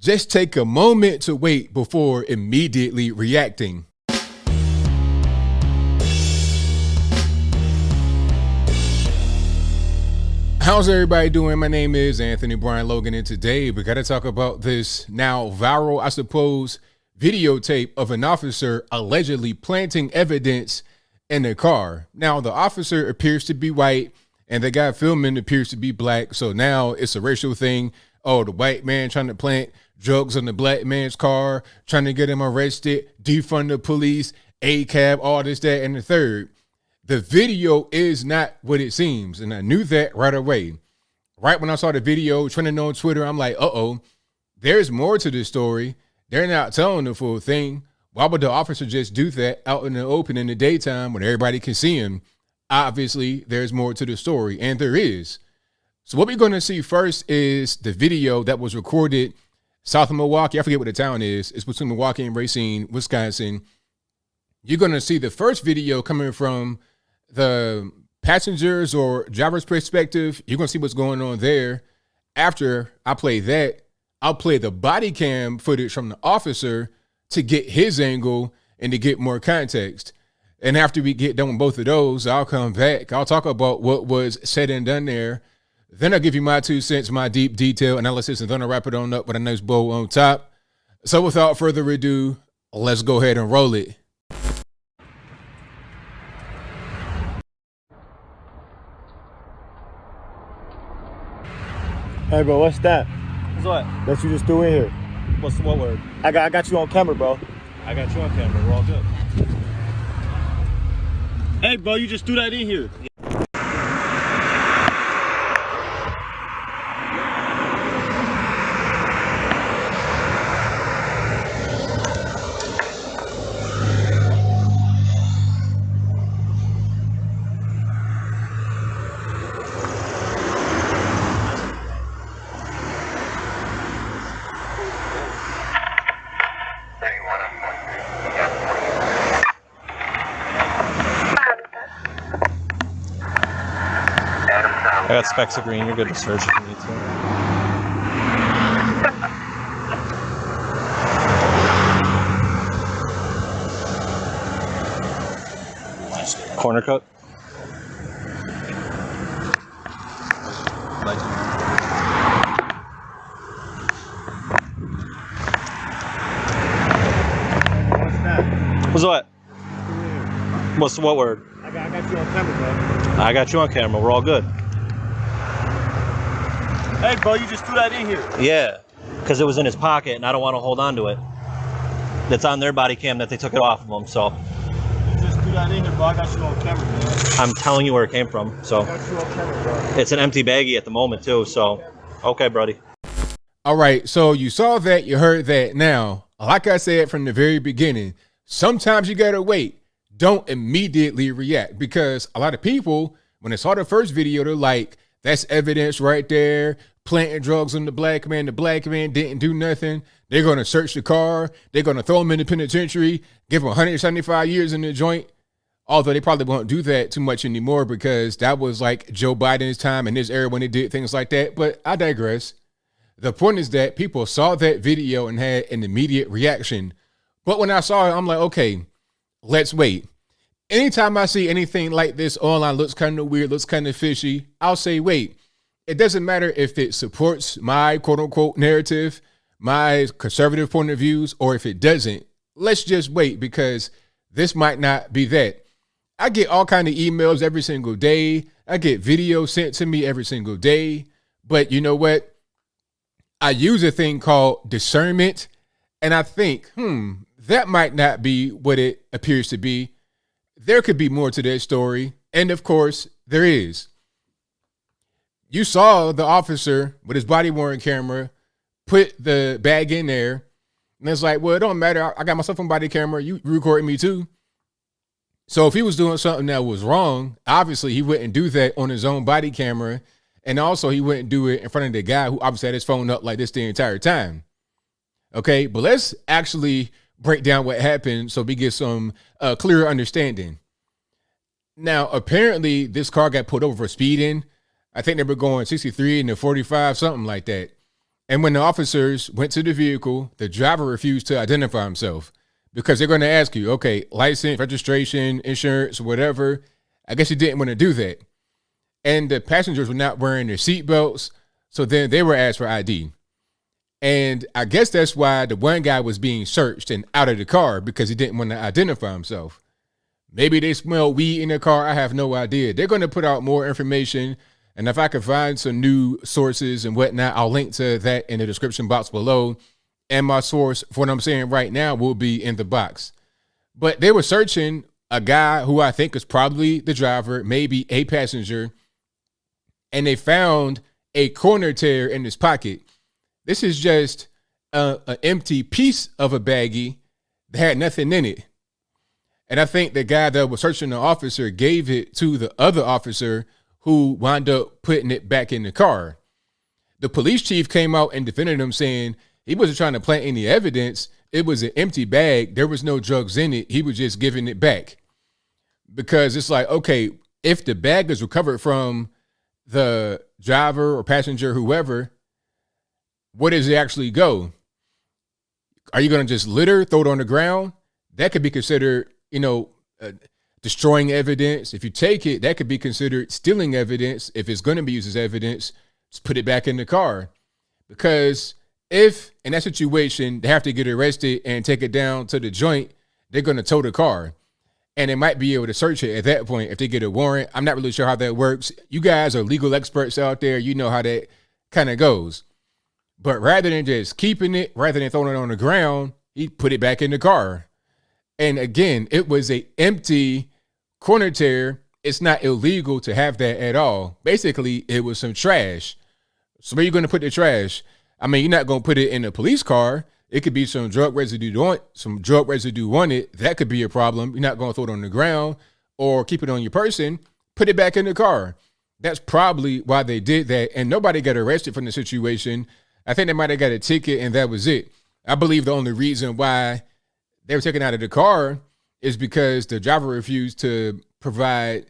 Just take a moment to wait before immediately reacting. How's everybody doing? My name is Anthony Brian Logan, and today we got to talk about this now viral, I suppose, videotape of an officer allegedly planting evidence in a car. Now, the officer appears to be white, and the guy filming appears to be black, so now it's a racial thing. Oh, the white man trying to plant drugs in the black man's car, trying to get him arrested, defund the police, ACAB, all this, that, and the third. The video is not what it seems, and I knew that right away. Right when I saw the video trending on Twitter, I'm like, there's more to this story. They're not telling the full thing. Why would the officer just do that out in the open in the daytime when everybody can see him? Obviously, there's more to the story, and there is. So what we're going to see first is the video that was recorded south of Milwaukee. I forget what the town is. It's between Milwaukee and Racine, Wisconsin. You're going to see the first video coming from the passengers or driver's perspective. You're going to see what's going on there. After I play that, I'll play the body cam footage from the officer to get his angle and to get more context. And after we get done with both of those, I'll come back. I'll talk about what was said and done there. Then I'll give you my 2 cents, my deep detail analysis, and then I'll wrap it on up with a nice bow on top. So without further ado, let's go ahead and roll it. Hey, bro, what's that? What's what? That you just threw in here. What word? I got you on camera, bro. I got you on camera. We're all good. Hey, bro, you just threw that in here. I got specs of green. You're good to search if you need to. Corner cut. What's what? What's what word? I got you on camera, bro. I got you on camera. We're all good. Hey, bro, you just threw that in here. Yeah, because it was in his pocket, and I don't want to hold on to it. That's on their body cam that they took it off of him. So You just threw that in here, bro. I got you on camera, man. I'm telling you where it came from. So I got you on camera, bro. it's an empty baggie at the moment too. So okay, buddy. All right, so you saw that, you heard that. Now, like I said from the very beginning, sometimes you gotta wait. Don't immediately react, because a lot of people, when they saw the first video, they're like, that's evidence right there, planting drugs on the black man didn't do nothing. They're gonna search the car, they're gonna throw him in the penitentiary, give him 175 years in the joint. Although they probably won't do that too much anymore, because that was like Joe Biden's time in his era when they did things like that. But I digress. The point is that people saw that video and had an immediate reaction. But when I saw it, I'm like, okay, let's wait. Anytime I see anything like this online, looks kind of weird, looks kind of fishy, I'll say, wait. It doesn't matter if it supports my quote unquote narrative, my conservative point of views, or if it doesn't. Let's just wait, because this might not be that. I get all kind of emails every single day. I get videos sent to me every single day. But you know what? I use a thing called discernment, and I think, that might not be what it appears to be. There could be more to that story. And of course, there is. You saw the officer with his body worn camera put the bag in there. And it's like, well, it don't matter. I got myself on body camera. You recording me too. So if he was doing something that was wrong, obviously he wouldn't do that on his own body camera. And also he wouldn't do it in front of the guy who obviously had his phone up like this the entire time. Okay, but let's actually break down what happened so we get some clearer understanding. Now, apparently this car got pulled over for speeding. I think they were going 63 and 45, something like that. And when the officers went to the vehicle, the driver refused to identify himself because they're going to ask you, okay, license, registration, insurance, whatever. I guess he didn't want to do that. And the passengers were not wearing their seatbelts. So then they were asked for ID. And I guess that's why the one guy was being searched and out of the car because he didn't want to identify himself. Maybe they smell weed in their car. I have no idea. They're going to put out more information. And if I can find some new sources and whatnot, I'll link to that in the description box below. And my source for what I'm saying right now will be in the box. But they were searching a guy who I think is probably the driver, maybe a passenger. And they found a corner tear in his pocket. This is just an empty piece of a baggie that had nothing in it. And I think the guy that was searching the officer gave it to the other officer who wound up putting it back in the car. The police chief came out and defended him, saying he wasn't trying to plant any evidence. It was an empty bag. There was no drugs in it. He was just giving it back. Because it's like, okay, if the bag is recovered from the driver or passenger, whoever, where does it actually go? Are you going to just litter, throw it on the ground? That could be considered, destroying evidence. If you take it, that could be considered stealing evidence. If it's going to be used as evidence, just put it back in the car. Because if in that situation, they have to get arrested and take it down to the joint, they're going to tow the car. And they might be able to search it at that point if they get a warrant. I'm not really sure how that works. You guys are legal experts out there. You know how that kind of goes. But rather than just keeping it, rather than throwing it on the ground, he put it back in the car. And again, it was an empty corner tear. It's not illegal to have that at all. Basically, it was some trash. So where are you going to put the trash? I mean, you're not going to put it in a police car. It could be some drug residue on it. That could be a problem. You're not going to throw it on the ground or keep it on your person. Put it back in the car. That's probably why they did that. And nobody got arrested from the situation. I think they might have got a ticket and that was it. I believe the only reason why they were taken out of the car is because the driver refused to provide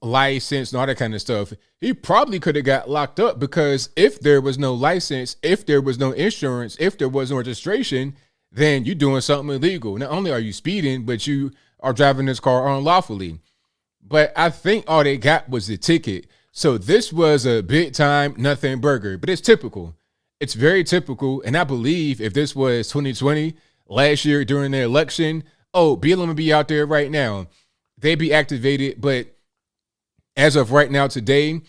license and all that kind of stuff. He probably could have got locked up because if there was no license, if there was no insurance, if there was no registration, then you're doing something illegal. Not only are you speeding, but you are driving this car unlawfully. But I think all they got was the ticket. So this was a big time nothing burger, but it's typical. It's very typical. And I believe if this was 2020, last year during the election, BLM would be out there right now. They'd be activated. But as of right now, today,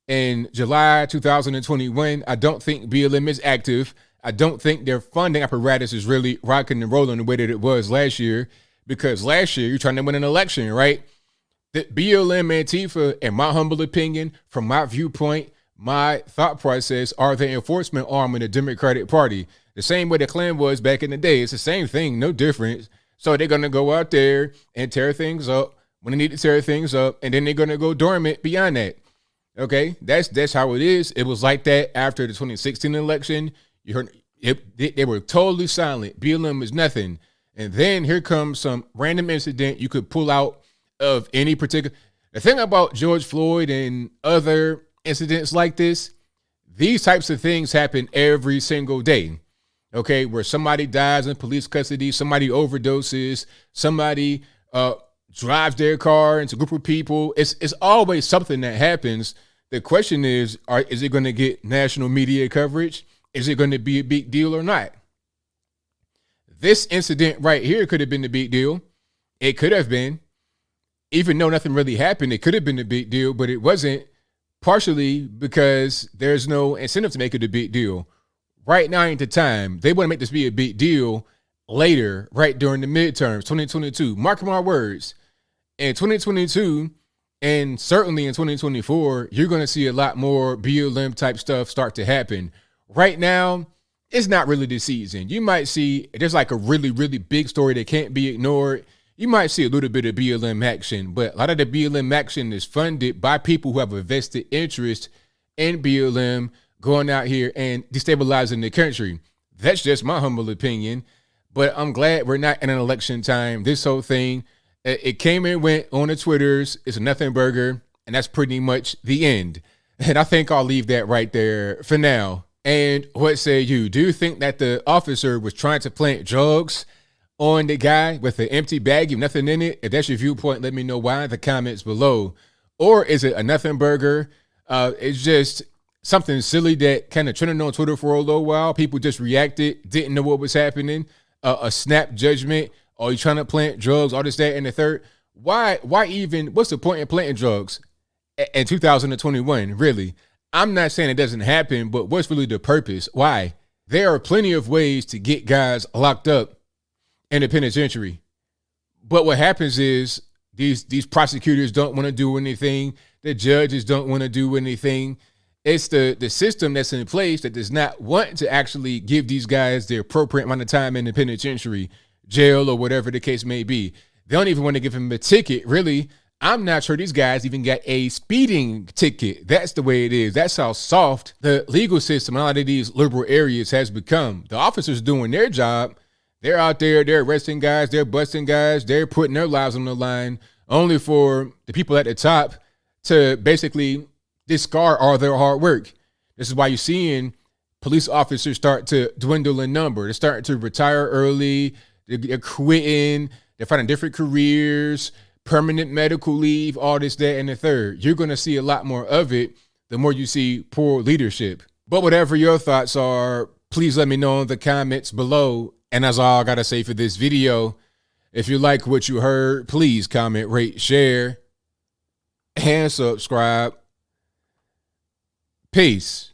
in July 2021, I don't think BLM is active. I don't think their funding apparatus is really rocking and rolling the way that it was last year. Because last year, you're trying to win an election, right? The BLM Antifa, in my humble opinion, from my viewpoint, my thought process, are the enforcement arm of the Democratic Party. The same way the Klan was back in the day. It's the same thing, no difference. So they're going to go out there and tear things up when they need to tear things up, and then they're going to go dormant beyond that. Okay, that's how it is. It was like that after the 2016 election. You heard they were totally silent. BLM is nothing. And then here comes some random incident you could pull out of any particular. The thing about George Floyd and other incidents like this, these types of things happen every single day. Okay, where somebody dies in police custody, somebody overdoses, somebody drives their car into a group of people. It's always something that happens. The question is it going to get national media coverage? Is it going to be a big deal or not? This incident right here could have been a big deal. It could have been. Even though nothing really happened, it could have been a big deal, but it wasn't, partially because there's no incentive to make it a big deal. Right now ain't the time. They want to make this be a big deal later, right during the midterms, 2022. Mark my words. In 2022, and certainly in 2024, you're going to see a lot more BLM type stuff start to happen. Right now, it's not really the season. You might see, there's like a really, really big story that can't be ignored. You might see a little bit of BLM action, but a lot of the BLM action is funded by people who have a vested interest in BLM going out here and destabilizing the country. That's just my humble opinion, but I'm glad we're not in an election time. This whole thing, it came and went on the Twitters. It's a nothing burger, and that's pretty much the end. And I think I'll leave that right there for now. And what say you? Do you think that the officer was trying to plant drugs on the guy with an empty baggie with nothing in it? If that's your viewpoint, let me know why in the comments below. Or is it a nothing burger? It's just something silly that kind of trended on Twitter for a little while. People just reacted, didn't know what was happening. A snap judgment. Are you trying to plant drugs? All this, that, and the third. Why even, what's the point in planting drugs in 2021, really? I'm not saying it doesn't happen, but what's really the purpose? Why? There are plenty of ways to get guys locked up in the penitentiary. But what happens is these prosecutors don't want to do anything. The judges don't want to do anything. It's the system that's in place that does not want to actually give these guys the appropriate amount of time in the penitentiary, jail, or whatever the case may be. They don't even want to give him a ticket, really. I'm not sure these guys even got a speeding ticket. That's the way it is. That's how soft the legal system in a lot of these liberal areas has become. The officers doing their job. They're out there, they're arresting guys, they're busting guys, they're putting their lives on the line, only for the people at the top to basically discard all their hard work. This is why you're seeing police officers start to dwindle in number. They're starting to retire early, they're quitting, they're finding different careers, permanent medical leave, all this, that, and the third. You're going to see a lot more of it the more you see poor leadership. But whatever your thoughts are, please let me know in the comments below. And that's all I got to say for this video. If you like what you heard, please comment, rate, share, and subscribe. Peace.